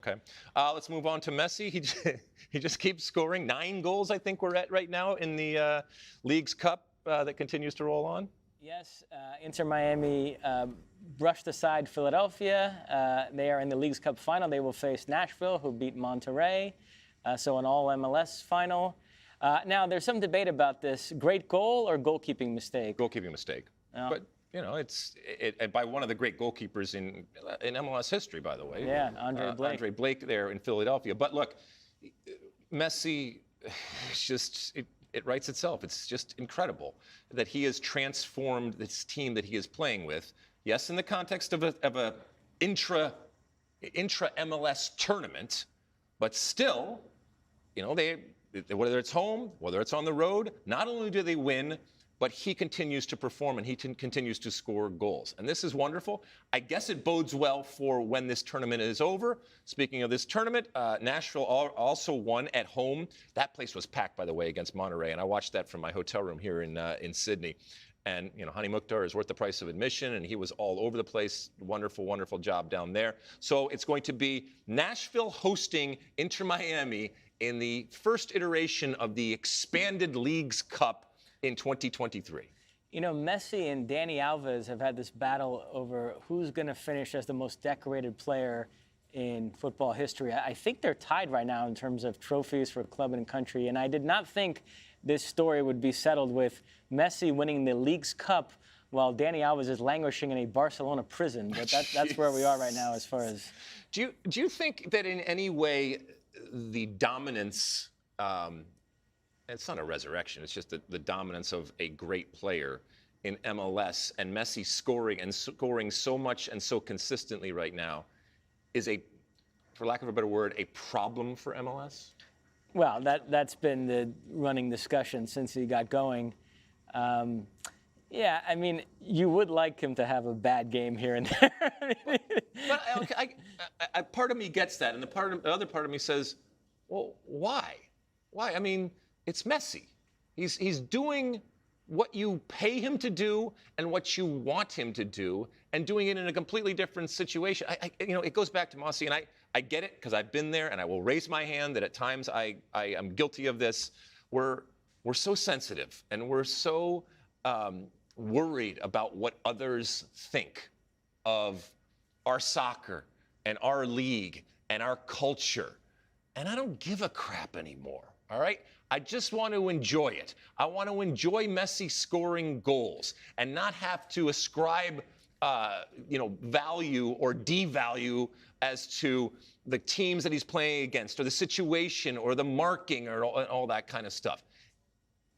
Okay. Let's move on to Messi. He just keeps scoring. 9 goals, I think we're at right now in the Leagues Cup that continues to roll on. Yes, Inter Miami brushed aside Philadelphia. They are in the Leagues Cup final. They will face Nashville, who beat Monterrey. So an all-MLS final. Now, there's some debate about this. Great goal or goalkeeping mistake? Goalkeeping mistake. But, you know, it's by one of the great goalkeepers in MLS history, by the way. Yeah, Andre Blake. Andre Blake there in Philadelphia. But look, Messi, it writes itself. It's just incredible that he has transformed this team that he is playing with. Yes, in the context of a intra MLS tournament, but still, you know, whether it's home, whether it's on the road, not only do they win, but he continues to perform and he continues to score goals. And this is wonderful. I guess it bodes well for when this tournament is over. Speaking of this tournament, Nashville also won at home. That place was packed, by the way, against Monterrey, and I watched that from my hotel room here in Sydney. And, you know, Hani Mukhtar is worth the price of admission, and he was all over the place. Wonderful, wonderful job down there. So it's going to be Nashville hosting Inter Miami in the first iteration of the expanded Leagues Cup in 2023. You know, Messi and Dani Alves have had this battle over who's going to finish as the most decorated player in football history. I think they're tied right now in terms of trophies for club and country, and I did not think this story would be settled with Messi winning the Leagues Cup while Dani Alves is languishing in a Barcelona prison. But that's where we are right now as far as... Do you think that in any way the dominance... it's not a resurrection. It's just the dominance of a great player in MLS and Messi scoring so much and so consistently right now is for lack of a better word, a problem for MLS? Well, that's been the running discussion since he got going. Yeah, I mean, you would like him to have a bad game here and there. But okay, part of me gets that, and the other part of me says, well, why? Why? I mean, it's Messi. He's doing what you pay him to do and what you want him to do, and doing it in a completely different situation. You know, it goes back to Mosse, and I get it because I've been there, and I will raise my hand that at times I am guilty of this. We're so sensitive, and we're so worried about what others think of our soccer and our league and our culture, and I don't give a crap anymore. All right? I just want to enjoy it. I want to enjoy Messi scoring goals and not have to ascribe, value or devalue as to the teams that he's playing against or the situation or the marking or all that kind of stuff.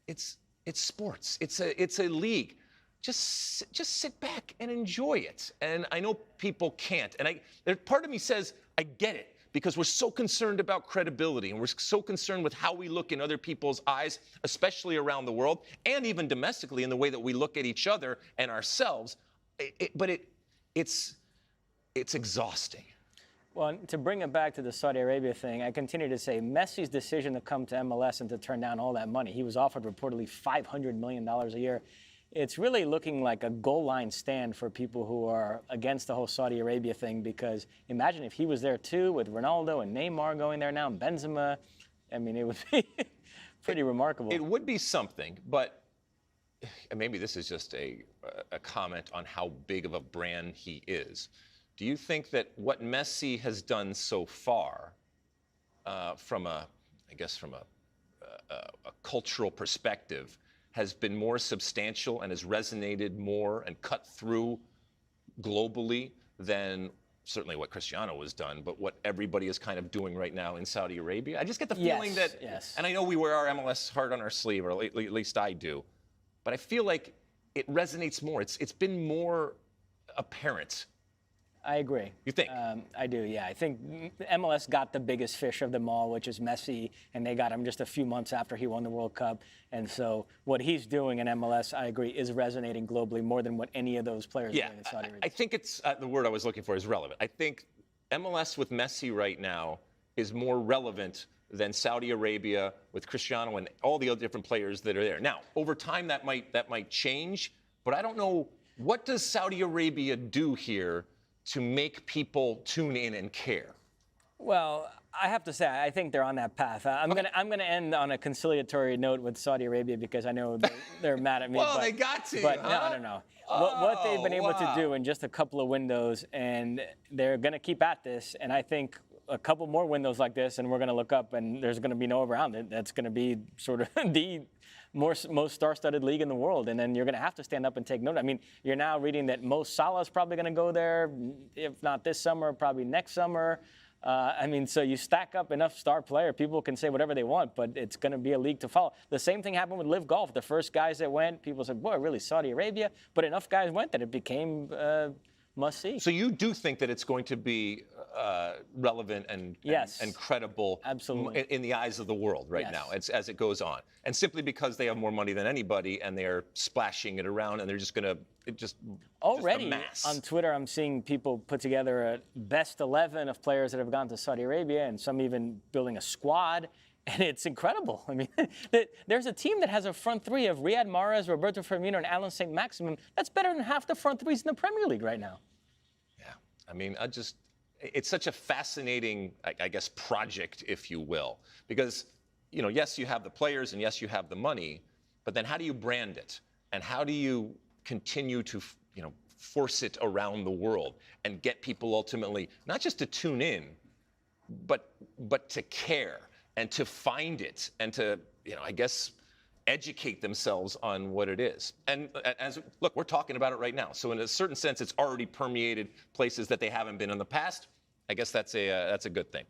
It's sports. It's a league. Just sit back and enjoy it. And I know people can't. And part of me says, I get it. Because we're so concerned about credibility and we're so concerned with how we look in other people's eyes, especially around the world, and even domestically in the way that we look at each other and ourselves. But it's exhausting. Well, to bring it back to the Saudi Arabia thing, I continue to say Messi's decision to come to MLS and to turn down all that money, he was offered reportedly $500 million a year. It's really looking like a goal line stand for people who are against the whole Saudi Arabia thing, because imagine if he was there too with Ronaldo and Neymar going there now and Benzema. I mean, it would be pretty remarkable. It would be something, but maybe this is just a comment on how big of a brand he is. Do you think that what Messi has done so far from a cultural perspective has been more substantial and has resonated more and cut through globally than certainly what Cristiano has done, but what everybody is kind of doing right now in Saudi Arabia? I just get the feeling that, and I know we wear our MLS heart on our sleeve, or at least I do, but I feel like it resonates more. It's been more apparent. I agree. You think? I do, yeah. I think MLS got the biggest fish of them all, which is Messi, and they got him just a few months after he won the World Cup. And so what he's doing in MLS, I agree, is resonating globally more than what any of those players are doing in Saudi Arabia. I think it's the word I was looking for is relevant. I think MLS with Messi right now is more relevant than Saudi Arabia with Cristiano and all the other different players that are there. Now, over time, that might change, but I don't know, what does Saudi Arabia do here to make people tune in and care? Well, I have to say, I think they're on that path. I'm gonna end on a conciliatory note with Saudi Arabia because I know they're mad at me. Well, but, they got to. But huh? no. What they've been able to wow. do in just a couple of windows, and they're gonna keep at this. And I think a couple more windows like this, and we're gonna look up, and there's gonna be no around it. That's gonna be sort of the most star-studded league in the world, and then you're going to have to stand up and take note. I mean, you're now reading that Mo Salah is probably going to go there, if not this summer, probably next summer. I mean, so you stack up enough star player, people can say whatever they want, but it's going to be a league to follow. The same thing happened with Live Golf. The first guys that went, people said, boy, really, Saudi Arabia? But enough guys went that it became must-see. So you do think that it's going to be relevant and credible Absolutely. in the eyes of the world right now as it goes on. And simply because they have more money than anybody and they're splashing it around and they're just going to already amass. On Twitter, I'm seeing people put together a best 11 of players that have gone to Saudi Arabia, and some even building a squad. And it's incredible. I mean, there's a team that has a front three of Riyad Mahrez, Roberto Firmino, and Alan St. Maximin. That's better than half the front threes in the Premier League right now. Yeah, I mean, it's such a fascinating, I guess, project, if you will, because, yes, you have the players and yes, you have the money, but then how do you brand it? And how do you continue to, force it around the world and get people ultimately, not just to tune in, but to care and to find it and to, I guess, educate themselves on what it is. And look, we're talking about it right now. So in a certain sense, it's already permeated places that they haven't been in the past. I guess that's a good thing.